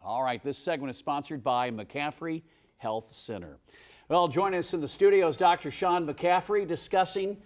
All right, this segment is sponsored by McCaffrey Health Center. Well, joining us in the studio is Dr. Sean McCaffrey discussing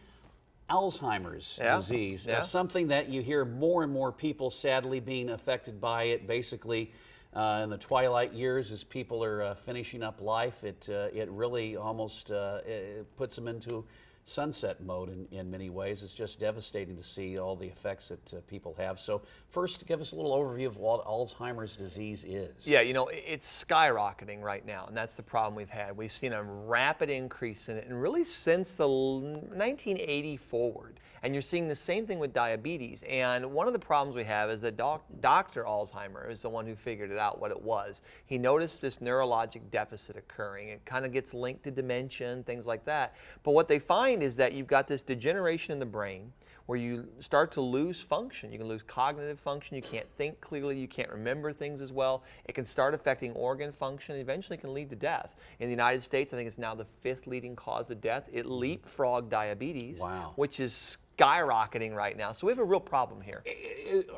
Alzheimer's disease, something that you hear more and more people sadly being affected by it. Basically, in the twilight years, as people are finishing up life, it really almost it puts them into sunset mode in many ways. It's just devastating to see all the effects that people have. So first, give us a little overview of what Alzheimer's disease is. Yeah, you know, it's skyrocketing right now, and that's the problem we've had. We've seen a rapid increase in it, and really since the 1980 forward. And you're seeing the same thing with diabetes. And one of the problems we have is that Dr. Alzheimer is the one who figured it out, what it was. He noticed this neurologic deficit occurring. It kind of gets linked to dementia and things like that. But what they find is that you've got this degeneration in the brain where you start to lose function. You can lose cognitive function. You can't think clearly. You can't remember things as well. It can start affecting organ function. And eventually can lead to death. In the United States, I think it's now the 5th leading cause of death. It leapfrogged diabetes, which is skyrocketing right now. So we have a real problem here.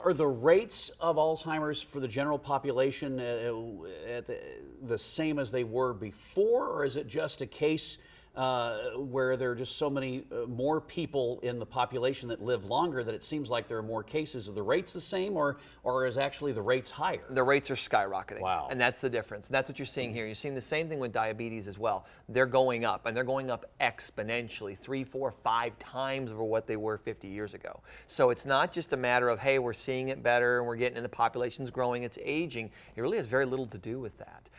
Are the rates of Alzheimer's for the general population the same as they were before, or is it just a case where there are just so many more people in the population that live longer that it seems like there are more cases? Are the rates the same, or is actually the rates higher? The rates are skyrocketing. Wow. And that's the difference. And that's what you're seeing here. You're seeing the same thing with diabetes as well. They're going up, and they're going up exponentially, 3, 4, 5 times over what they were 50 years ago. So it's not just a matter of, hey, we're seeing it better and we're getting, and the population's growing, it's aging. It really has very little to do with that.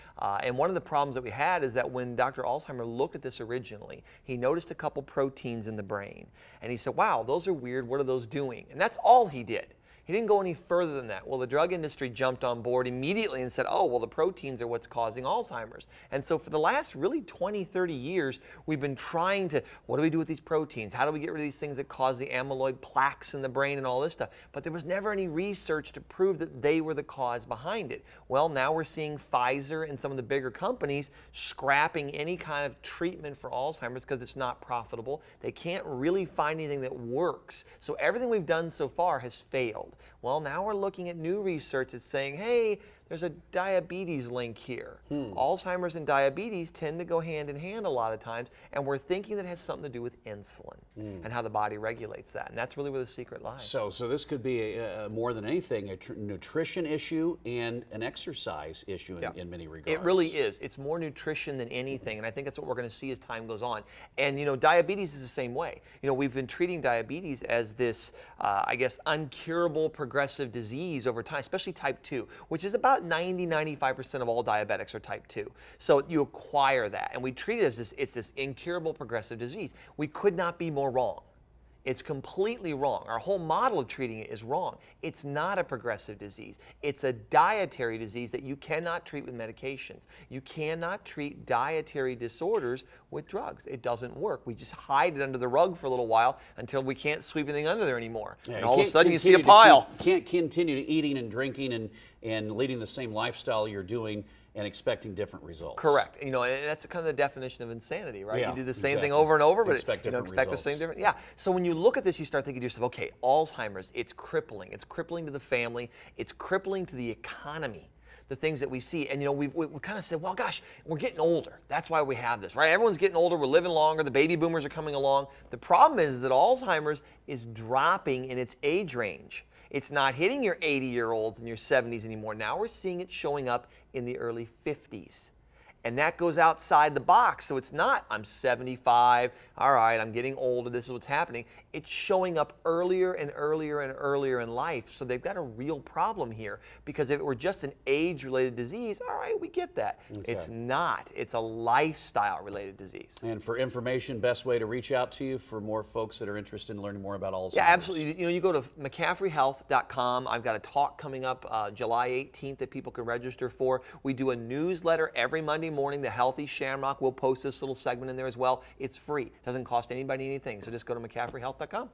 And one of the problems that we had is that when Dr. Alzheimer looked at this originally, he noticed a couple proteins in the brain. And he said, wow, those are weird. What are those doing? And that's all he did. He didn't go any further than that. Well, the drug industry jumped on board immediately and said, oh, well, the proteins are what's causing Alzheimer's. And so for the last really 20, 30 years, we've been trying to, what do we do with these proteins? How do we get rid of these things that cause the amyloid plaques in the brain and all this stuff? But there was never any research to prove that they were the cause behind it. Well, now we're seeing Pfizer and some of the bigger companies scrapping any kind of treatment for Alzheimer's because it's not profitable. They can't really find anything that works. So everything we've done so far has failed. Well, now we're looking at new research that's saying, hey, there's a diabetes link here. Alzheimer's and diabetes tend to go hand in hand a lot of times, and we're thinking that it has something to do with insulin and how the body regulates that, and that's really where the secret lies. So this could be more than anything a nutrition issue and an exercise issue in many regards. It really is. It's more nutrition than anything, and I think that's what we're going to see as time goes on. And you know, diabetes is the same way. You know, we've been treating diabetes as this, I guess, uncurable progressive disease over time, especially type 2, which is about 90–95% of all diabetics are type 2. So you acquire that, and we treat it as this, it's this incurable progressive disease. We could not be more wrong. It's completely wrong. Our whole model of treating it is wrong. It's not a progressive disease. It's a dietary disease that you cannot treat with medications. You cannot treat dietary disorders with drugs. It doesn't work. We just hide it under the rug for a little while until we can't sweep anything under there anymore. And all of a sudden you see a pile. You can't continue eating and drinking and leading the same lifestyle you're doing and expecting different results. Correct. You know, and that's kind of the definition of insanity, right? Yeah, you do the same thing over and over, but expect you don't expect results. the same different. Yeah. So when you look at this, you start thinking to yourself, okay, Alzheimer's, it's crippling. It's crippling to the family. It's crippling to the economy. The things that we see. And, you know, we kind of said, well, gosh, we're getting older. That's why we have this, right? Everyone's getting older. We're living longer. The baby boomers are coming along. The problem is that Alzheimer's is dropping in its age range. It's not hitting your 80-year-olds and your 70s anymore. Now we're seeing it showing up in the early 50s. And that goes outside the box. So it's not, I'm 75, all right, I'm getting older, this is what's happening. It's showing up earlier and earlier and earlier in life. So they've got a real problem here, because if it were just an age-related disease, all right, we get that. Okay. It's not. It's a lifestyle-related disease. And for information, best way to reach out to you for more folks that are interested in learning more about Alzheimer's? Yeah, absolutely. You know, you go to McCaffreyhealth.com. I've got a talk coming up July 18th that people can register for. We do a newsletter every Monday morning, The Healthy Shamrock. We'll post this little segment in there as well. It's free. It doesn't cost anybody anything. So just go to McCaffreyhealth.com.